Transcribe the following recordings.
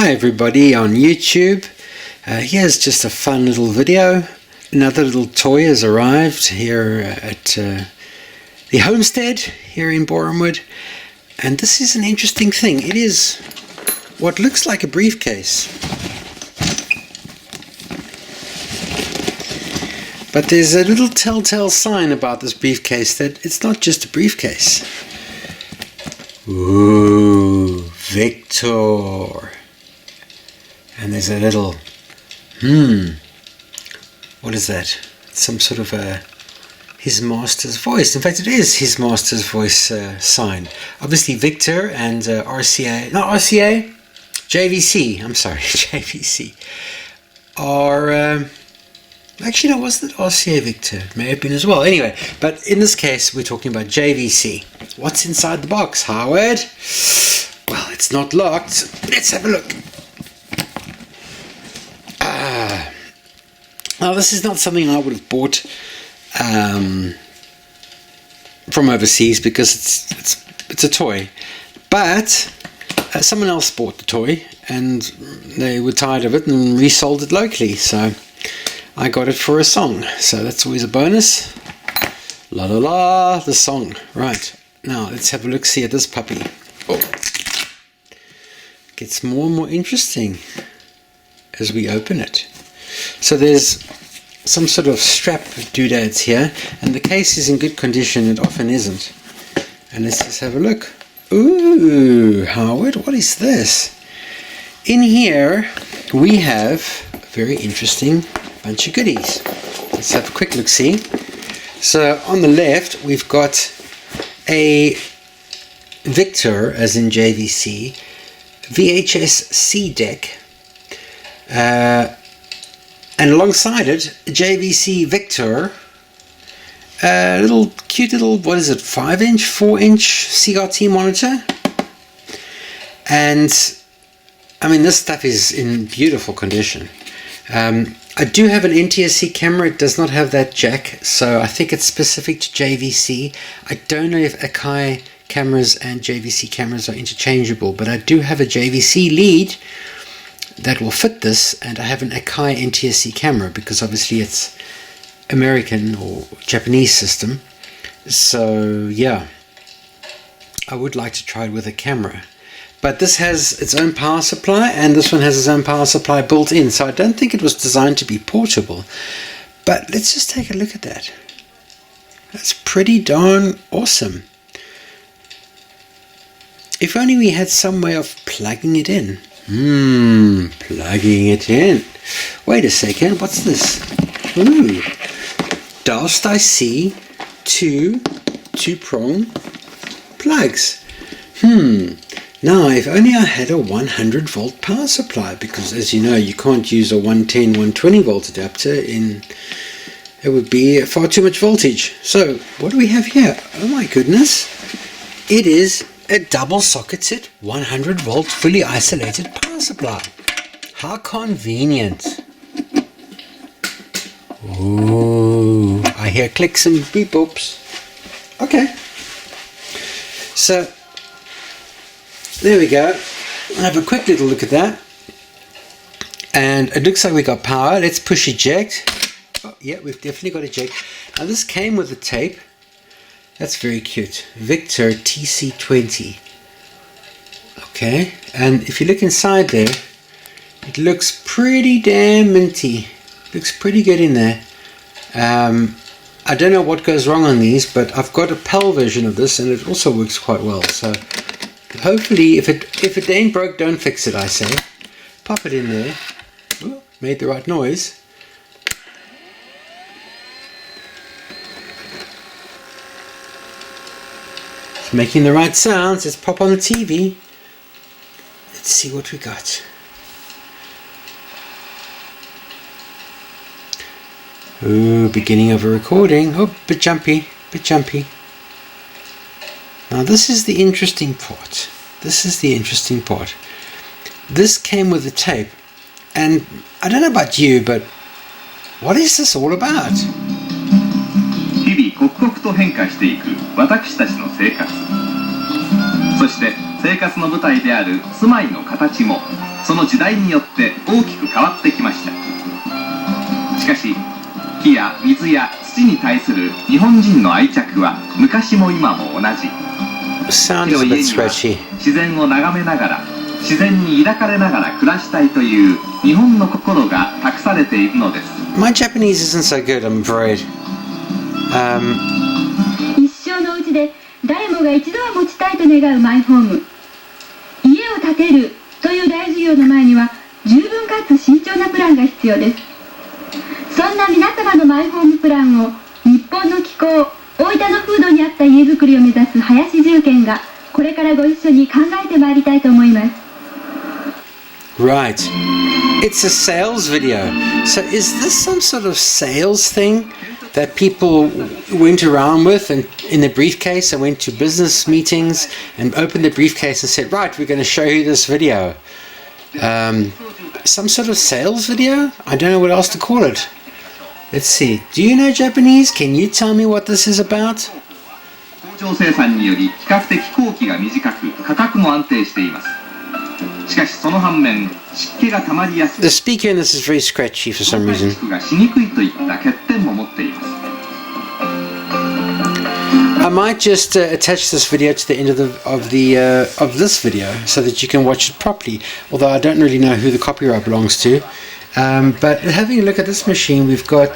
Hi everybody on YouTube. Here's just a fun little video. Another little toy has arrived here at the homestead here in Borehamwood, and this is an interesting thing. It is what looks like a briefcase, but there's a little telltale sign about this briefcase that it's not just a briefcase. Ooh, Victor. And there's a little, what is that? Some sort of his master's voice. In fact, it is his master's voice sign. Obviously Victor and JVC, I'm sorry, JVC, are, actually no, wasn't it RCA Victor? It may have been as well. Anyway, but in this case, we're talking about JVC. What's inside the box, Howard? Well, it's not locked. Let's have a look. Now, this is not something I would have bought from overseas because it's a toy. But someone else bought the toy and they were tired of it and resold it locally. So I got it for a song. So that's always a bonus. La la la, the song. Right, now let's have a look, see at this puppy. Oh, gets more and more interesting as we open it. So there's some sort of strap doodads here, and the case is in good condition. It often isn't. And let's just have a look. Ooh, Howard, what is this? In here we have a very interesting bunch of goodies. Let's have a quick look see. So on the left we've got a Victor, as in JVC, VHS-C deck, and alongside it, JVC Victor, cute little, what is it, 5-inch, 4-inch CRT monitor. And I mean, this stuff is in beautiful condition. I do have an NTSC camera. It does not have that jack, so I think it's specific to JVC. I don't know if Akai cameras and JVC cameras are interchangeable, but I do have a JVC lead that will fit this, and I have an Akai NTSC camera because obviously it's American or Japanese system. So yeah, I would like to try it with a camera, but this has its own power supply and this one has its own power supply built in, so I don't think it was designed to be portable. But let's just take a look at that. That's pretty darn awesome. If only we had some way of plugging it in. Plugging it in. Wait a second, what's this? Ooh, Dowst I see two-prong plugs. Now, if only I had a 100 volt power supply, because as you know, you can't use a 110, 120 volt adapter it would be far too much voltage. So, what do we have here? Oh my goodness, it is a double socketed 100 volt fully isolated power supply. How convenient. Ooh, I hear clicks and beep boops. Okay, so there we go. I'll have a quick little look at that, and it looks like we got power. Let's push eject. Oh yeah, we've definitely got eject. Now this came with the tape. That's very cute. Victor TC20. Okay, and if you look inside there, it looks pretty damn minty. Looks pretty good in there. I don't know what goes wrong on these, but I've got a PAL version of this and it also works quite well. So hopefully, if it ain't broke, don't fix it, I say. Pop it in there. Ooh, made the right noise. Making the right sounds. Let's pop on the TV. Let's see what we got. Ooh, beginning of a recording. Oh, bit jumpy, bit jumpy. Now this is the interesting part. This is the interesting part. This came with the tape, and I don't know about you, but what is this all about? 日々刻々と変化していく私たちの生活。そして生生活の舞台である住まいの形もその時代によって大きく変わってきました。しかし木や水や土に対する日本人の愛着は昔も今も同じ。Sound is a bit scratchy. 自然を眺めながら自然に抱かれながら暮らしたいという日本の心が託されているのです。My Japanese isn't so good, I'm afraid. 一生のうちで誰もが一度は持ちたいと願うマイホーム。家を建てるという大事業の前には十分かつ慎重なプランが必要です。そんな皆様のマイホームプランを日本の気候、大分の風土に合った家づくりを目指す林重賢がこれからご一緒に考えてまいりたいと思います。Right. It's a sales video. So is this some sort of sales thing that people went around with and in the briefcase and went to business meetings and opened the briefcase and said, right, we're going to show you this video. Some sort of sales video? I don't know what else to call it. Let's see. Do you know Japanese? Can you tell me what this is about? 工場生産により比較的工期が短く価格も安定しています。しかしその反面湿気がたまりやすく The speaker in this is very scratchy for some reason. がしにくいといった欠点も持っています。I might just attach this video to the end of this video so that you can watch it properly. Although I don't really know who the copyright belongs to. But having a look at this machine, we've got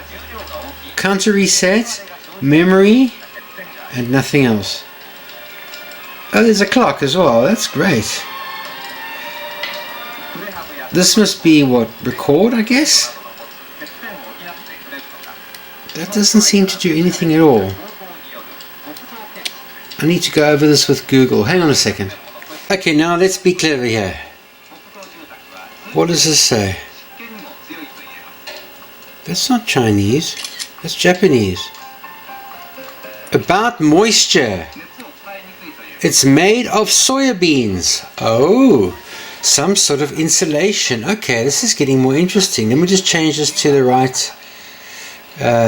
counter reset, memory, and nothing else. Oh, there's a clock as well. That's great. This must be what, record, I guess? That doesn't seem to do anything at all. I need to go over this with Google. Hang on a second. Okay, now let's be clever here. What does this say? That's not Chinese. That's Japanese. About moisture. It's made of soya beans. Oh, some sort of insulation. Okay, this is getting more interesting. Let me just change this to the right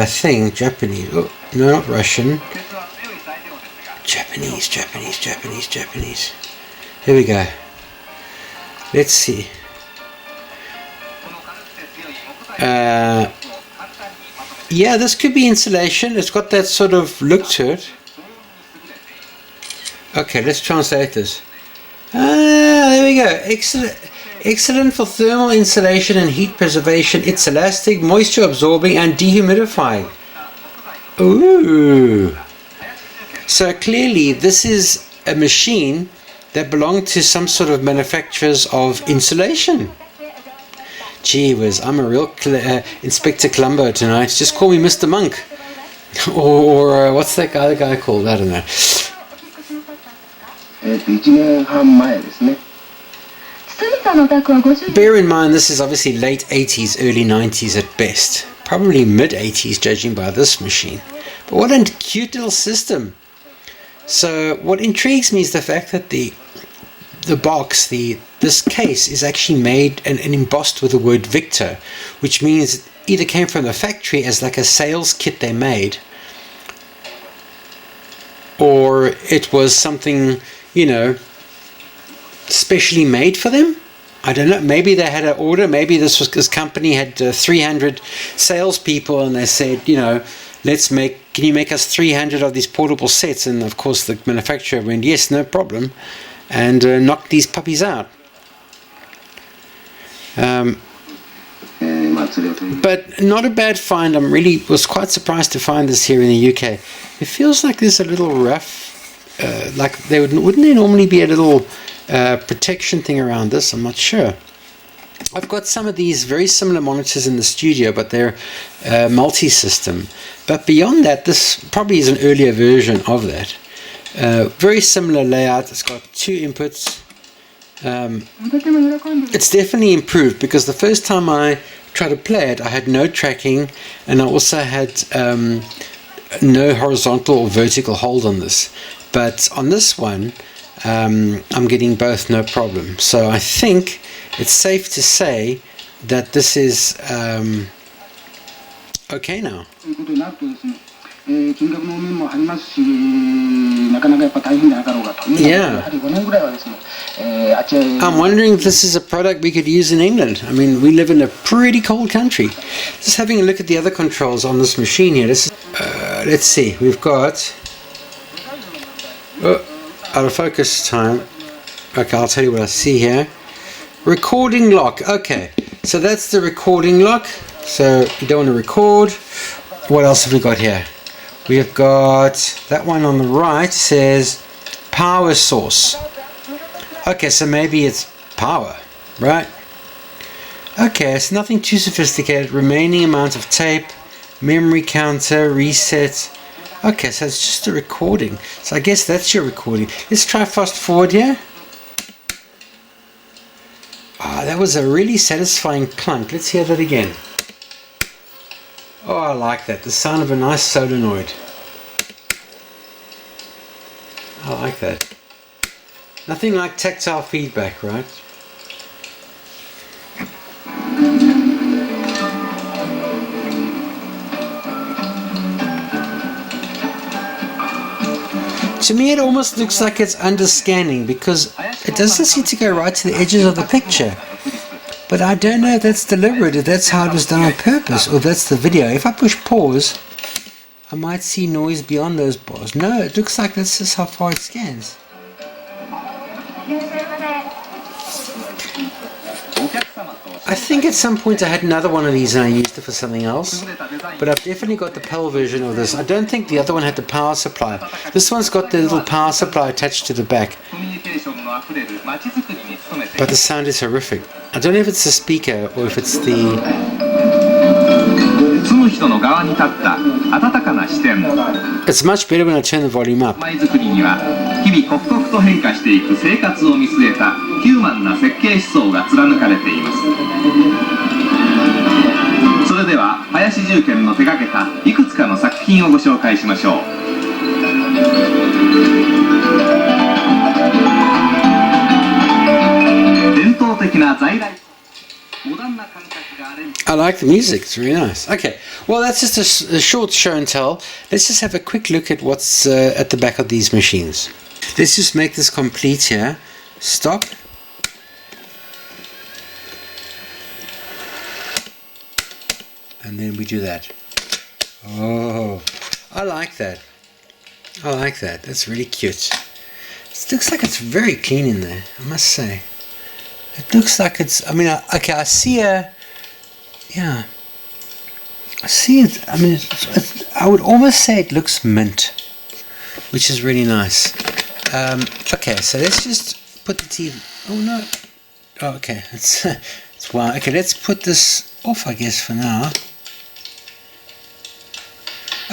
thing. Japanese. Oh, no, not Russian. Japanese. Here we go. Let's see. Yeah, this could be insulation. It's got that sort of look to it. Okay, let's translate this. There we go. Excellent for thermal insulation and heat preservation. It's elastic, moisture absorbing and dehumidifying. Ooh. So clearly this is a machine that belonged to some sort of manufacturers of insulation. Gee whiz, I'm a real Inspector Columbo tonight. Just call me Mr. Monk. or what's that other guy called? I don't know. Bear in mind this is obviously late 80s, early 90s at best. Probably mid 80s judging by this machine. But what a cute little system. So what intrigues me is the fact that the box, this case is actually made and embossed with the word Victor, which means it either came from the factory as like a sales kit they made, or it was something, you know, specially made for them. I don't know, maybe they had an order, maybe this company had 300 salespeople and they said, you know, can you make us 300 of these portable sets? And of course the manufacturer went, yes, no problem, and knocked these puppies out. But not a bad find. Was quite surprised to find this here in the UK. It feels like there's a little rough, like wouldn't there normally be a little protection thing around this? I'm not sure. I've got some of these very similar monitors in the studio, but they're multi-system. But beyond that, this probably is an earlier version of that. Very similar layout. It's got two inputs. It's definitely improved because the first time I tried to play it, I had no tracking, and I also had no horizontal or vertical hold on this. But on this one, I'm getting both, no problem. So I think it's safe to say that this is okay now. 金額の面もありますし、なかなかやっぱ大変でなかろうがと。Yeah. やはり5年ぐらいはですね、あちらへ I'm wondering if this is a product we could use in England. I mean, we live in a pretty cold country. Just having a look at the other controls on this machine here. Let's see. We've got... out of focus time. Okay, I'll tell you what I see here. Recording lock. Okay, so that's the recording lock. So you don't want to record. What else have we got here? We have got that one on the right says power source. Okay, so maybe it's power, right? Okay, it's nothing too sophisticated. Remaining amount of tape, memory counter, reset. Okay, so it's just a recording. So I guess that's your recording. Let's try fast forward here. Ah, that was a really satisfying clunk. Let's hear that again. Oh, I like that. The sound of a nice solenoid. I like that. Nothing like tactile feedback, right? To me it almost looks like it's under scanning because it doesn't seem to go right to the edges of the picture. But I don't know if that's deliberate, if that's how it was done on purpose, or that's the video. If I push pause, I might see noise beyond those bars. No, it looks like that's just how far it scans. I think at some point I had another one of these and I used it for something else, but I've definitely got the PAL version of this. I don't think the other one had the power supply. This one's got the little power supply attached to the back, but the sound is horrific. I don't know if it's the speaker or if it's the... It's much better when I turn the volume up. 日々刻々と変化していく生活を見据えたヒューマンな設計思想が貫かれています。それでは林重賢の手掛けたいくつかの作品をご紹介しましょう。伝統的な在来 I like the music, it's really nice. Okay, well that's just a short show and tell. Let's just have a quick look at what's at the back of these machines. Let's just make this complete here. Stop. And then we do that. Oh, I like that. I like that. That's really cute. It looks like it's very clean in there, I must say. It looks like it's, I mean, okay, I see a, yeah, I see it, I mean, I would almost say it looks mint, which is really nice. Okay, so let's just put the TV, oh no, oh, okay, it's wow, okay, let's put this off, I guess, for now.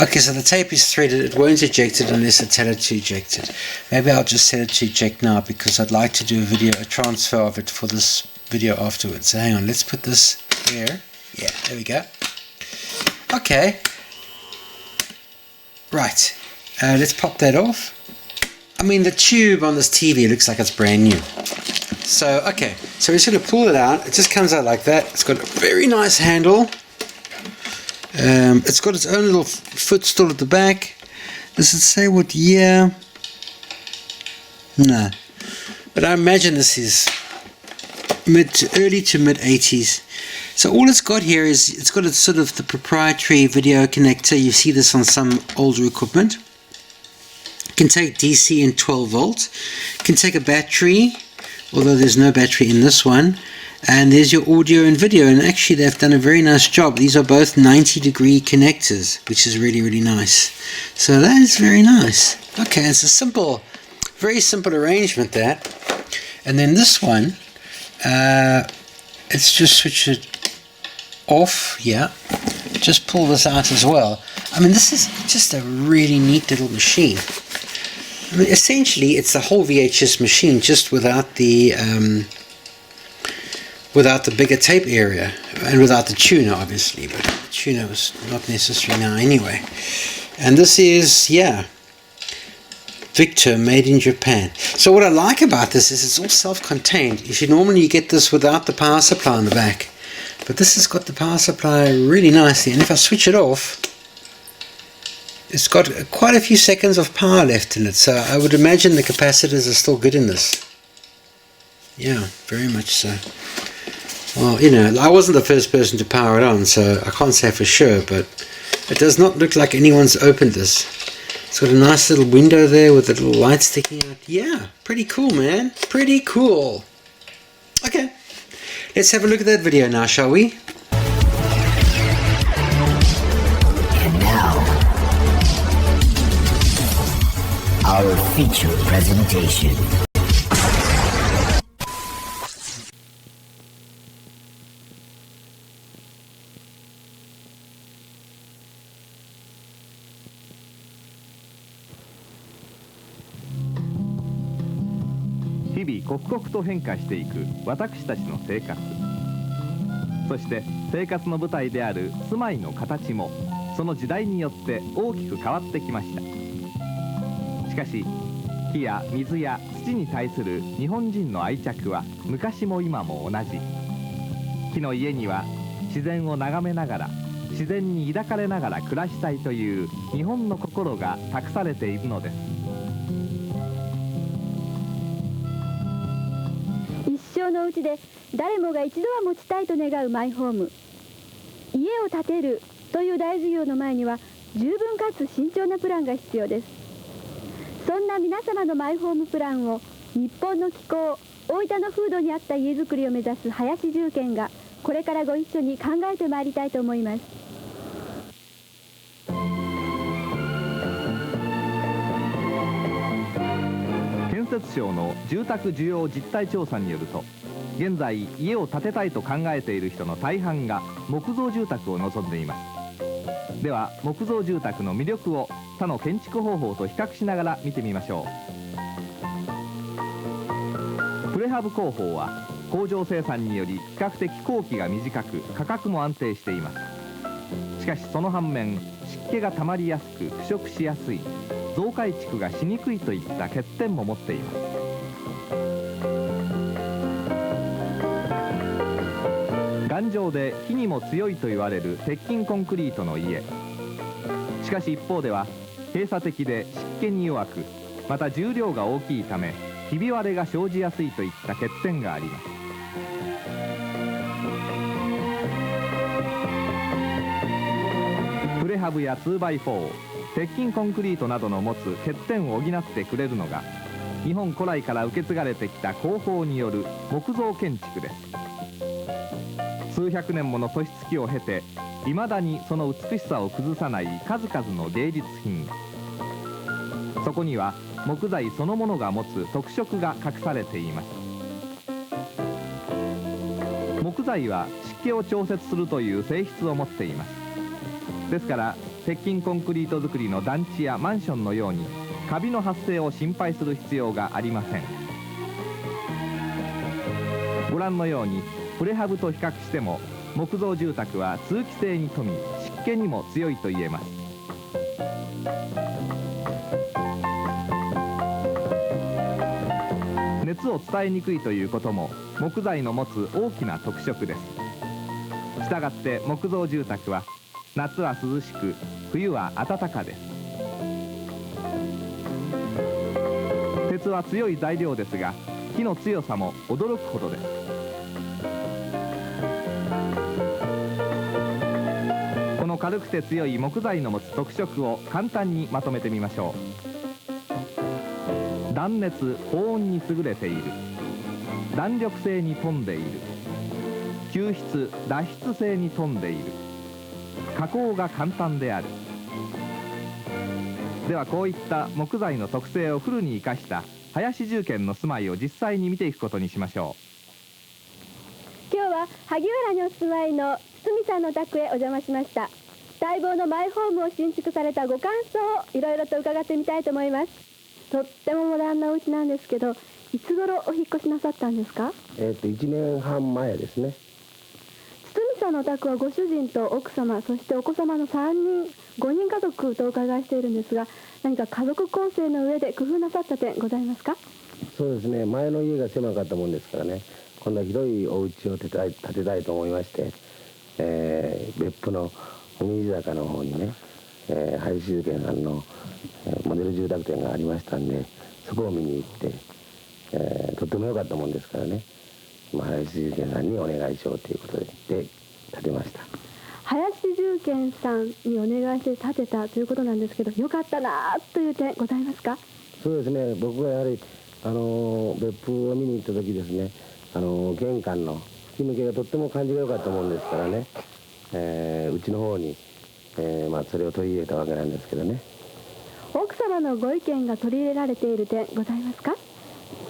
Okay, so the tape is threaded, it won't eject it unless I tell it to eject it. Maybe I'll just set it to eject now because I'd like to do a transfer of it for this video afterwards. So hang on, let's put this here. Yeah, there we go. Okay. Right, let's pop that off. I mean, the tube on this TV looks like it's brand new. So, okay, so we're just going to pull it out. It just comes out like that. It's got a very nice handle. It's got its own little footstool at the back. Does it say what year? No. But I imagine this is early to mid 80s. So all it's got here is it's got a sort of the proprietary video connector. You see this on some older equipment. It can take DC and 12 volt. It can take a battery, although there's no battery in this one. And there's your audio and video, and actually they've done a very nice job. These are both 90-degree connectors, which is really, really nice. So that is very nice. Okay, it's a simple, very simple arrangement, that. And then this one, let's just switch it off, yeah. Just pull this out as well. I mean, this is just a really neat little machine. I mean, essentially, it's the whole VHS machine, just without the bigger tape area, and without the tuner, obviously, but the tuner was not necessary now anyway. And this is, yeah, Victor, made in Japan. So what I like about this is it's all self-contained. You should normally get this without the power supply on the back, but this has got the power supply really nicely. And if I switch it off, It's got quite a few seconds of power left in it, so I would imagine the capacitors are still good in this. Yeah, very much so. Well, you know, I wasn't the first person to power it on, so I can't say for sure, but it does not look like anyone's opened this. It's got a nice little window there with a little light sticking out. Yeah, pretty cool, man. Pretty cool. Okay, let's have a look at that video now, shall we? And now, our feature presentation.日々刻々と変化していく私たちの生活、そして生活の舞台である住まいの形もその時代によって大きく変わってきました。しかし木や水や土に対する日本人の愛着は昔も今も同じ。木の家には自然を眺めながら自然に抱かれながら暮らしたいという日本の心が託されているのです。一生のうちで誰もが一度は持ちたいと願うマイホーム。家を建てるという大事業の前には十分かつ慎重なプランが必要です。そんな皆様のマイホームプランを日本の気候、大分の風土に合った家づくりを目指す林重賢がこれからご一緒に考えてまいりたいと思います。建設省の住宅需要実態調査によると、現在家を建てたいと考えている人の大半が木造住宅を望んでいます。では木造住宅の魅力を他の建築方法と比較しながら見てみましょう。プレハブ工法は工場生産により比較的工期が短く価格も安定しています。しかしその反面湿気がたまりやすく腐食しやすい、増改築がしにくいといった欠点も持っています。頑丈で火にも強いと言われる鉄筋コンクリートの家。しかし一方では閉鎖的で湿気に弱く、また重量が大きいためひび割れが生じやすいといった欠点があります。プレハブや 2x4、鉄筋コンクリートなどの持つ欠点を補ってくれるのが日本古来から受け継がれてきた工法による木造建築です。数百年もの年月を経ていまだにその美しさを崩さない数々の芸術品。そこには木材そのものが持つ特色が隠されています。木材は湿気を調節するという性質を持っています。ですから鉄筋コンクリート造りの団地やマンションのようにカビの発生を心配する必要がありません。ご覧のようにプレハブと比較しても木造住宅は通気性に富み湿気にも強いと言えます。熱を伝えにくいということも木材の持つ大きな特色です。したがって木造住宅は夏は涼しく冬は暖かです。鉄は強い材料ですが火の強さも驚くほどです。この軽くて強い木材の持つ特色を簡単にまとめてみましょう。断熱・保温に優れている、弾力性に富んでいる、吸湿・脱出性に富んでいる、加工が簡単である。ではこういった木材の特性をフルに生かした林重賢の住まいを実際に見ていくことにしましょ今日は萩原にお住まいの堤さんの宅へお邪魔しました。待望のマイホームを新築されたご感想をいろいろと伺ってみたいと思います。とってもモダンなお家なんですけど、いつ頃お引っ越しなさったんですか1年半前ですね。堤さんのお宅はご主人と奥様、そしてお子様の3人、5人家族とお伺いしているんですが、何か家族構成の上で工夫なさった点ございますか？そうですね、前の家が狭かったもんですからね、今度は広いお家を建てたいと思いまして、別府の紅葉坂の方にね、林重建さんの、モデル住宅展がありましたんで、そこを見に行って、とっても良かったもんですからね、林重建さんにお願いしようということで建てました。林重建さんにお願いして建てたということなんですけど、良かったなという点ございますか？そうですね、僕がやはり別府を見に行った時ですね、玄関の吹き抜けがとっても感じが良かったもんですからね、うちの方に、それを取り入れたわけなんですけどね。奥様のご意見が取り入れられている点ございますか？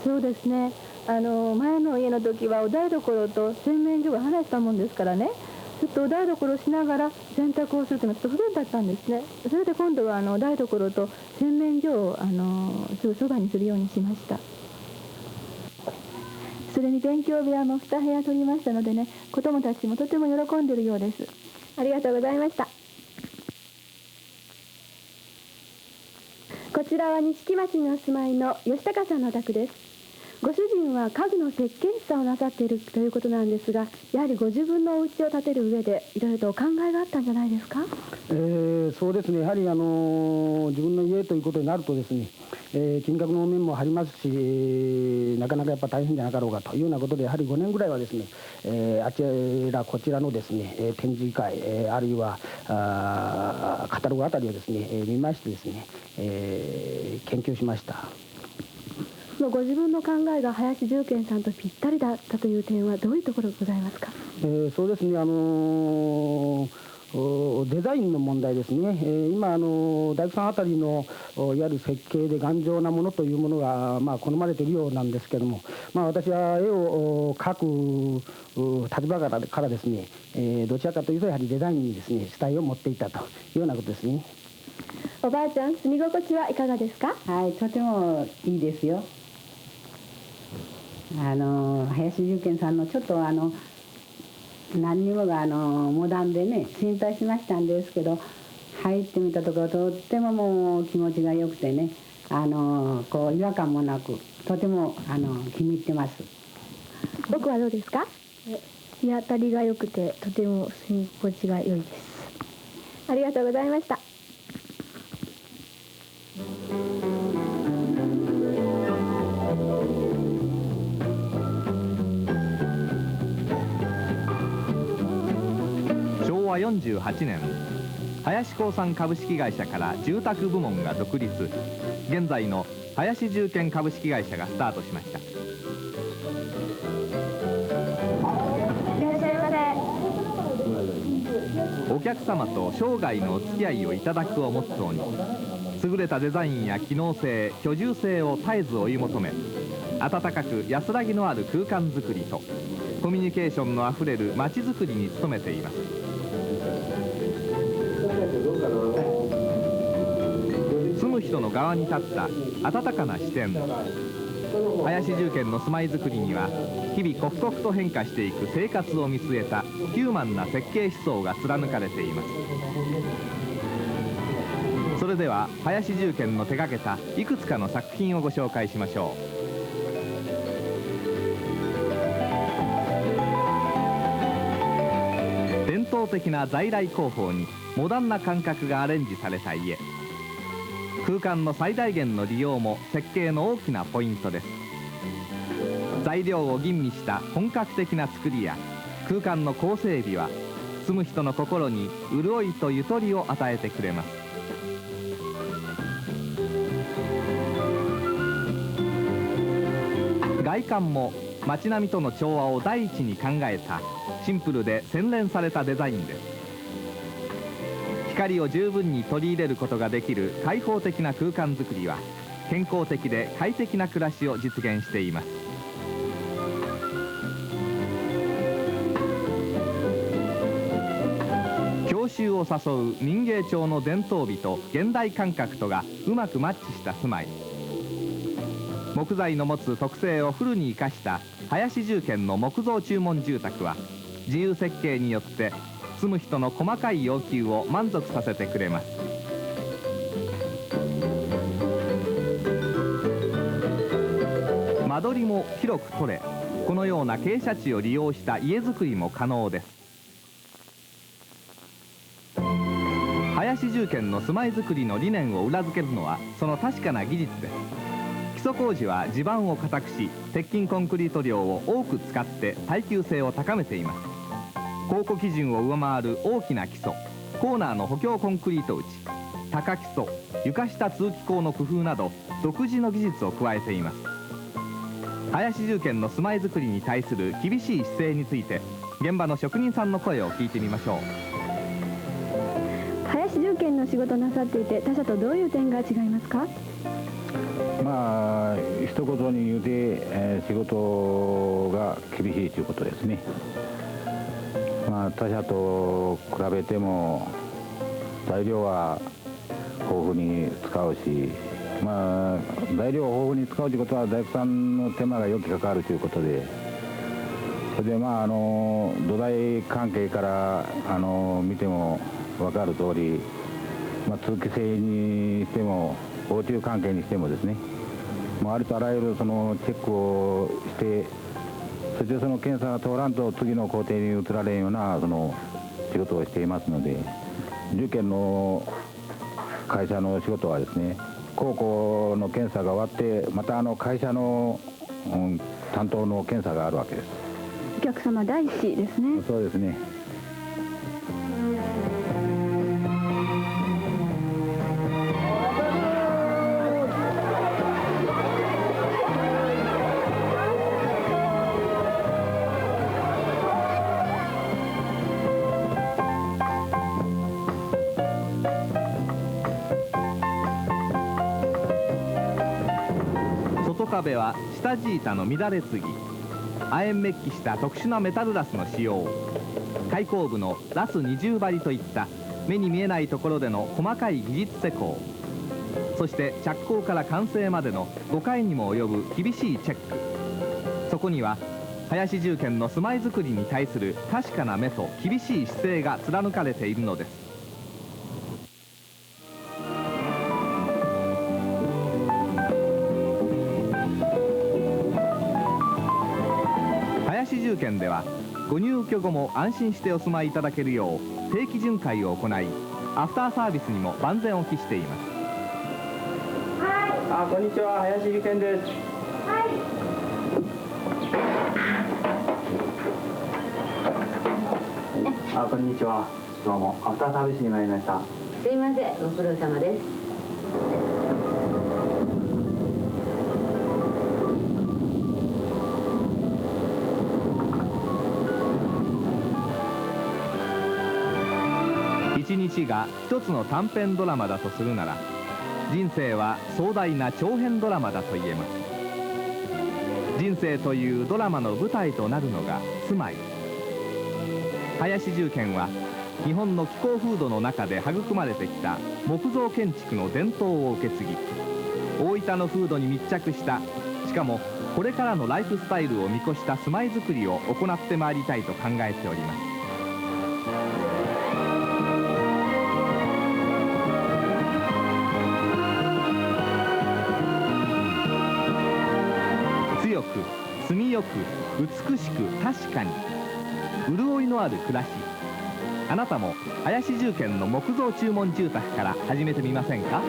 そうですね、前の家の時はお台所と洗面所が離れてたもんですからね、ちょっとお台所をしながら洗濯をするというのはちょっと不便だったんですね。それで今度はお台所と洗面所をすぐそばにするようにしました。それに勉強部屋も2部屋取りましたのでね、子供たちもとても喜んでいるようです。ありがとうございました。こちらは錦町にお住まいの吉高さんのお宅です。ご主人は家具の設計士さんをなさっているということなんですが、やはりご自分のお家を建てる上でいろいろとお考えがあったんじゃないですか？そうですね、やはり自分の家ということになるとですね、金額の面もありますし、なかなかやっぱ大変じゃなかろうかというようなことで、やはり5年ぐらいはですね、あちらこちらのですね、展示会、あるいはカタログあたりをですね、見ましてですね、研究しました。ご自分の考えが林重建さんとぴったりだったという点はどういうところがございますか？そうですね、デザインの問題ですね。今大工さんあたりのいわゆる設計で頑丈なものというものが、好まれているようなんですけども、私は絵を描く立場からですね、どちらかというとやはりデザインにですね主体を持っていたというようなことですね。おばあちゃん、住み心地はいかがですか？はい、とてもいいですよ。林重建さんのちょっと何にもがモダンでね、心配しましたんですけど、入ってみたところとってももう気持ちが良くてね、こう違和感もなくとても気に入ってます。僕はどうですか？日当たりが良くてとても住み心地が良いです。ありがとうございました。昭和48年、林興産株式会社から住宅部門が独立、現在の林重建株式会社がスタートしました。いらっしゃいませ。お客様と生涯のお付き合いをいただくをモットーに、優れたデザインや機能性、居住性を絶えず追い求め、温かく安らぎのある空間づくりとコミュニケーションのあふれる街づくりに努めています。住む人の側に立った温かな視点、林重建の住まいづくりには日々刻々と変化していく生活を見据えたヒューマンな設計思想が貫かれています。それでは林重建の手掛けたいくつかの作品をご紹介しましょう。伝統的な在来工法にモダンな感覚がアレンジされた家、空間の最大限の利用も設計の大きなポイントです。材料を吟味した本格的な作りや空間の構成美は住む人の心に潤いとゆとりを与えてくれます。外観も街並みとの調和を第一に考えたシンプルで洗練されたデザインです。光を十分に取り入れることができる開放的な空間づくりは健康的で快適な暮らしを実現しています。郷愁を誘う民芸町の伝統美と現代感覚とがうまくマッチした住まい、木材の持つ特性をフルに生かした林重建の木造注文住宅は自由設計によって住む人の細かい要求を満足させてくれます。間取りも広く取れ、このような傾斜地を利用した家づくりも可能です。林林重建の住まいづくりの理念を裏付けるのはその確かな技術です。基礎工事は地盤を固くし、鉄筋コンクリート量を多く使って耐久性を高めています。考古基準を上回る大きな基礎、コーナーの補強コンクリート打ち、高基礎、床下通気口の工夫など独自の技術を加えています。林重建の住まいづくりに対する厳しい姿勢について、現場の職人さんの声を聞いてみましょう。林重建の仕事をなさっていて、他社とどういう点が違いますか？まあ一言に言うて、仕事が厳しいということですね。まあ他社と比べても材料は豊富に使うし、まあ材料を豊富に使うということは大工さんの手間がよくかかるということで、それでまあ土台関係から見ても分かる通り、まあ、通気性にしても応酬関係にしてもですね、もうありとあらゆるそのチェックをして、そしてその検査が通らんと次の工程に移られんようなその仕事をしていますので、重建の会社の仕事はですね、高校の検査が終わってまた会社の、担当の検査があるわけです。お客様第一ですね。そうですね。外壁は下地板の乱れ継ぎ、亜鉛メッキした特殊なメタルラスの使用、開口部のラス20張りといった目に見えないところでの細かい技術施工、そして着工から完成までの5回にも及ぶ厳しいチェック、そこには林重建の住まいづくりに対する確かな目と厳しい姿勢が貫かれているのです。林重建ではご入居後も安心してお住まいいただけるよう定期巡回を行い、アフターサービスにも万全を期しています。はい。こんにちは、林重建です。はい。こんにちは。どうもアフターサービスに参りました。すいません、ご苦労様です。一日が一つの短編ドラマだとするなら、人生は壮大な長編ドラマだと言えます。人生というドラマの舞台となるのが住まい。林重建は日本の気候風土の中で育まれてきた木造建築の伝統を受け継ぎ、大分の風土に密着した、しかもこれからのライフスタイルを見越した住まいづくりを行ってまいりたいと考えております。強く、住みよく、美しく、確かに、潤いのある暮らし。あなたも林重建の木造注文住宅から始めてみませんか？